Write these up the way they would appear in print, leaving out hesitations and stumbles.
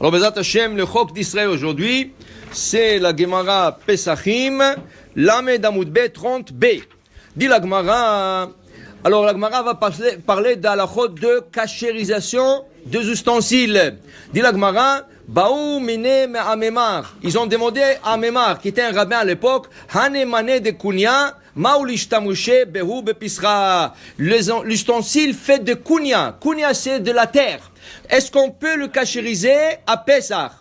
Alors, Bezat Hashem, le Chok d'Israël aujourd'hui, c'est la Gemara Pesachim, Lamed Amoud-B 30b. Dit la Gemara, alors la Gemara va parler d'alachot de cachérisation des ustensiles. Dit la Gemara, Baou mine me'amemar. Ils ont demandé à Amemar, qui était un rabbin à l'époque, Hanemane de Kunya, Maulishtamushe behu bepisra. L'ustensile fait de Kunya. Kunya, c'est de la terre. Est-ce qu'on peut le cachériser à Pesach?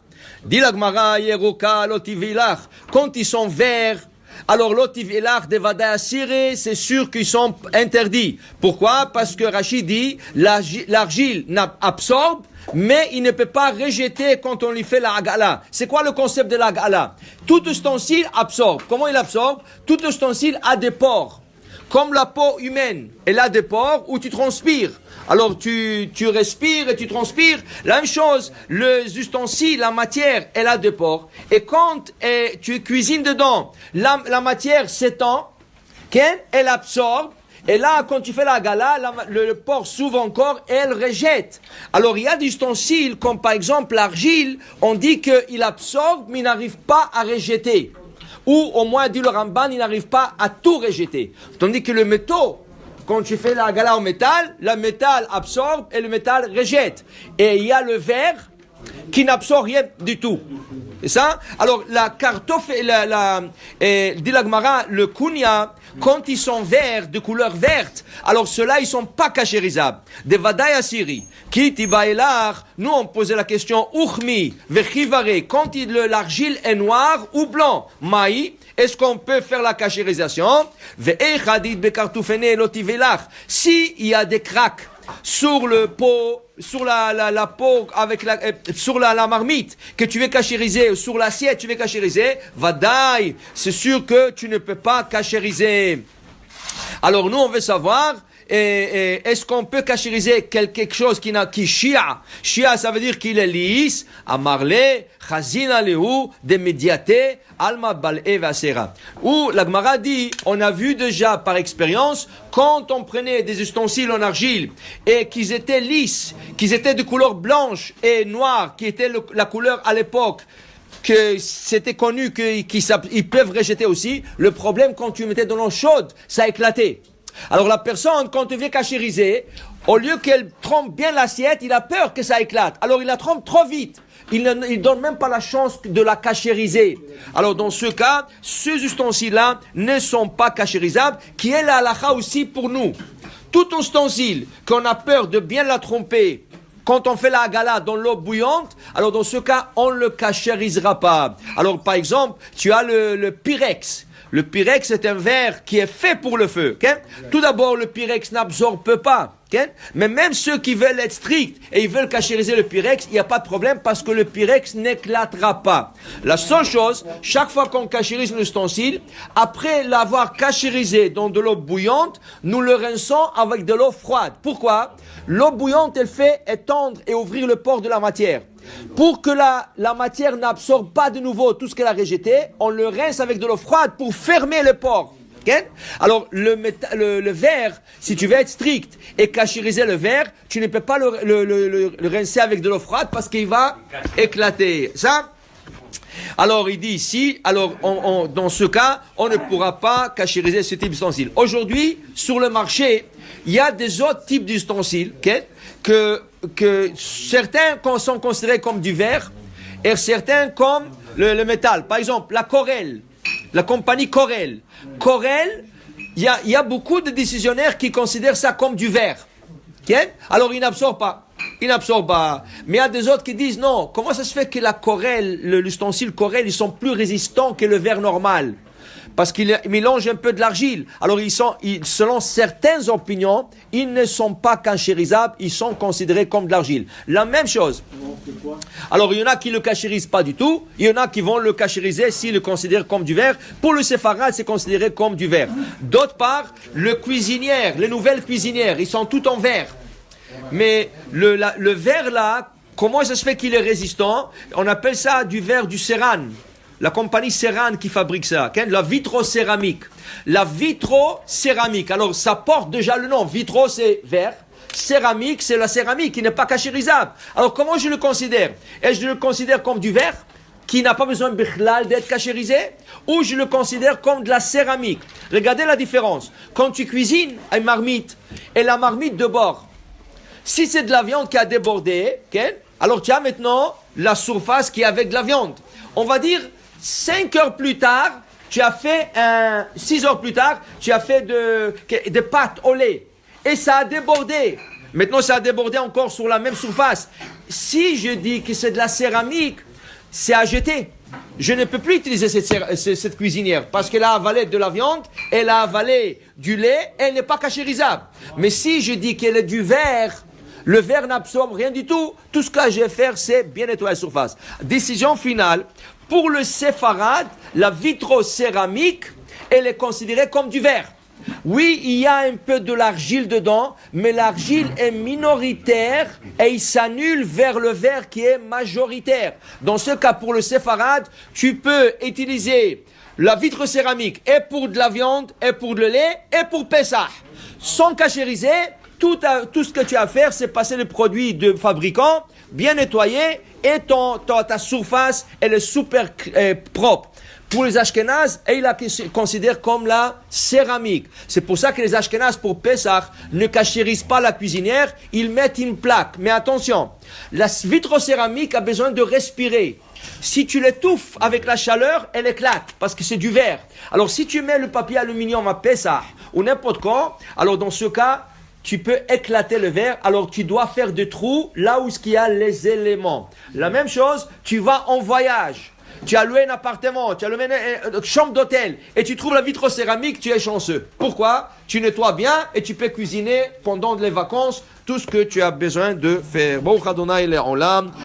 Dit la Gemara, Yeroka lotivilach. Quand ils sont verts, alors lotivilach de vada asiré, c'est sûr qu'ils sont interdits. Pourquoi? Parce que Rachid dit, l'argile absorbe, mais il ne peut pas rejeter quand on lui fait la hagala. C'est quoi le concept de la hagala? Tout ustensile absorbe. Comment il absorbe? Tout ustensile a des pores. Comme la peau humaine, elle a des pores où tu transpires. Alors tu respires et tu transpires. La même chose, les ustensiles, la matière, elle a des pores. Et quand tu cuisines dedans, la matière s'étend, elle absorbe. Et là, quand tu fais la gala, le porc s'ouvre encore et elle rejette. Alors, il y a des ustensiles, comme par exemple l'argile, on dit qu'il absorbe, mais il n'arrive pas à rejeter. Ou au moins, dit le Ramban, il n'arrive pas à tout rejeter. Tandis que le métaux, quand tu fais la gala au métal, le métal absorbe et le métal rejette. Et il y a le verre qui n'absorbe rien du tout. C'est ça? Alors, la cartoffe, dit la Gemara, le kunya, quand ils sont verts, de couleur verte, alors ceux-là, ils sont pas cachérisables. Des vadaï asiri, qui tibaïlar, nous on posait la question, uchmi, vechivare, quand l'argile est noire ou blanc, maï, est-ce qu'on peut faire la cachérisation? Ve'echadit bekartoufene lotivelach, si il y a des craques sur le pot, sur la peau avec sur la marmite que tu veux cachériser, sur l'assiette tu veux cachériser, vadaï, c'est sûr que tu ne peux pas cachériser. Alors nous on veut savoir, est-ce qu'on peut cachériser quelque chose qui shia? Shia, ça veut dire qu'il est lisse. Amarle, chazina lehu, de médiaté, alma bal'e vasera. Où la Gemara dit, on a vu déjà par expérience, quand on prenait des ustensiles en argile et qu'ils étaient lisses, qu'ils étaient de couleur blanche et noire, qui était la couleur à l'époque, que c'était connu qu'ils peuvent rejeter aussi. Le problème, quand tu mettais dans l'eau chaude, ça éclatait. Alors la personne, quand tu viens cachériser, au lieu qu'elle trempe bien l'assiette, il a peur que ça éclate. Alors il la trempe trop vite. Il ne donne même pas la chance de la cachériser. Alors dans ce cas, ces ustensiles-là ne sont pas cachérisables, qui est la halakha aussi pour nous. Tout ustensile qu'on a peur de bien la tromper, quand on fait la hagala dans l'eau bouillante, alors dans ce cas, on ne le cachérisera pas. Alors par exemple, tu as le pyrex. Le pyrex est un verre qui est fait pour le feu. Okay? Tout d'abord, le pyrex n'absorbe pas. Okay? Mais même ceux qui veulent être stricts et ils veulent cachériser le pyrex, il n'y a pas de problème parce que le pyrex n'éclatera pas. La seule chose, chaque fois qu'on cachérise l'ustensile, après l'avoir cachérisé dans de l'eau bouillante, nous le rinçons avec de l'eau froide. Pourquoi? L'eau bouillante, elle fait étendre et ouvrir le port de la matière. Pour que la matière n'absorbe pas de nouveau tout ce qu'elle a rejeté, on le rince avec de l'eau froide pour fermer le port. Okay? Alors, le verre, si tu veux être strict et cachériser le verre, tu ne peux pas le rincer avec de l'eau froide parce qu'il va éclater. Ça? Alors, il dit ici, alors, dans ce cas, on ne pourra pas cachériser ce type d'ustensile. Aujourd'hui, sur le marché, il y a des autres types d'ustensiles, okay? que certains sont considérés comme du verre et certains comme le métal. Par exemple, la Corel, la compagnie Corel. Corel, il y a beaucoup de décisionnaires qui considèrent ça comme du verre. Okay? Alors, ils n'absorbent pas. Mais il y a des autres qui disent non. Comment ça se fait que la Corel, l'ustensile Corel, ils sont plus résistants que le verre normal? Parce qu'ils mélangent un peu de l'argile. Alors, selon certaines opinions, ils ne sont pas cachérisables, ils sont considérés comme de l'argile. La même chose. Alors, il y en a qui ne le cachérisent pas du tout. Il y en a qui vont le cachériser s'ils le considèrent comme du verre. Pour le séfarade, c'est considéré comme du verre. D'autre part, les nouvelles cuisinières, ils sont tout en verre. Mais le verre là, comment ça se fait qu'il est résistant? On appelle ça du verre du Céran. La compagnie Céran qui fabrique ça, la vitrocéramique. La vitrocéramique, alors ça porte déjà le nom. Vitro c'est verre, céramique, c'est la céramique qui n'est pas cachérisable. Alors comment je le considère? Est-ce que je le considère comme du verre qui n'a pas besoin d'être cachérisé, ou je le considère comme de la céramique? Regardez la différence. Quand tu cuisines une marmite, et la marmite de bord, si c'est de la viande qui a débordé, okay, alors tu as maintenant la surface qui est avec de la viande. On va dire 5 heures plus tard, tu as fait 6 heures plus tard, tu as fait des pâtes au lait. Et ça a débordé. Maintenant, ça a débordé encore sur la même surface. Si je dis que c'est de la céramique, c'est à jeter. Je ne peux plus utiliser cette cuisinière parce qu'elle a avalé de la viande, elle a avalé du lait, elle n'est pas cachérisable. Mais si je dis qu'elle est du verre, le verre n'absorbe rien du tout. Tout ce que je vais faire, c'est bien nettoyer la surface. Décision finale. Pour le séfarade, la vitrocéramique, elle est considérée comme du verre. Oui, il y a un peu de l'argile dedans, mais l'argile est minoritaire et il s'annule vers le verre qui est majoritaire. Dans ce cas, pour le séfarade, tu peux utiliser la vitrocéramique et pour de la viande, et pour le lait, et pour Pessah. Sans cachériser, tout ce que tu as à faire, c'est passer le produit de fabricant, bien nettoyé, et ta surface, elle est super propre. Pour les Ashkénazes, ils la considèrent comme la céramique. C'est pour ça que les Ashkénazes, pour Pessah, ne cachérisent pas la cuisinière, ils mettent une plaque. Mais attention, la vitrocéramique a besoin de respirer. Si tu l'étouffes avec la chaleur, elle éclate, parce que c'est du verre. Alors si tu mets le papier aluminium à Pessah, ou n'importe quoi, alors dans ce cas, tu peux éclater le verre, alors tu dois faire des trous là où il y a les éléments. La même chose, tu vas en voyage. Tu as loué un appartement, tu as loué une chambre d'hôtel et tu trouves la vitrocéramique, tu es chanceux. Pourquoi? Tu nettoies bien et tu peux cuisiner pendant les vacances tout ce que tu as besoin de faire. Baruch Adonai Le'olam.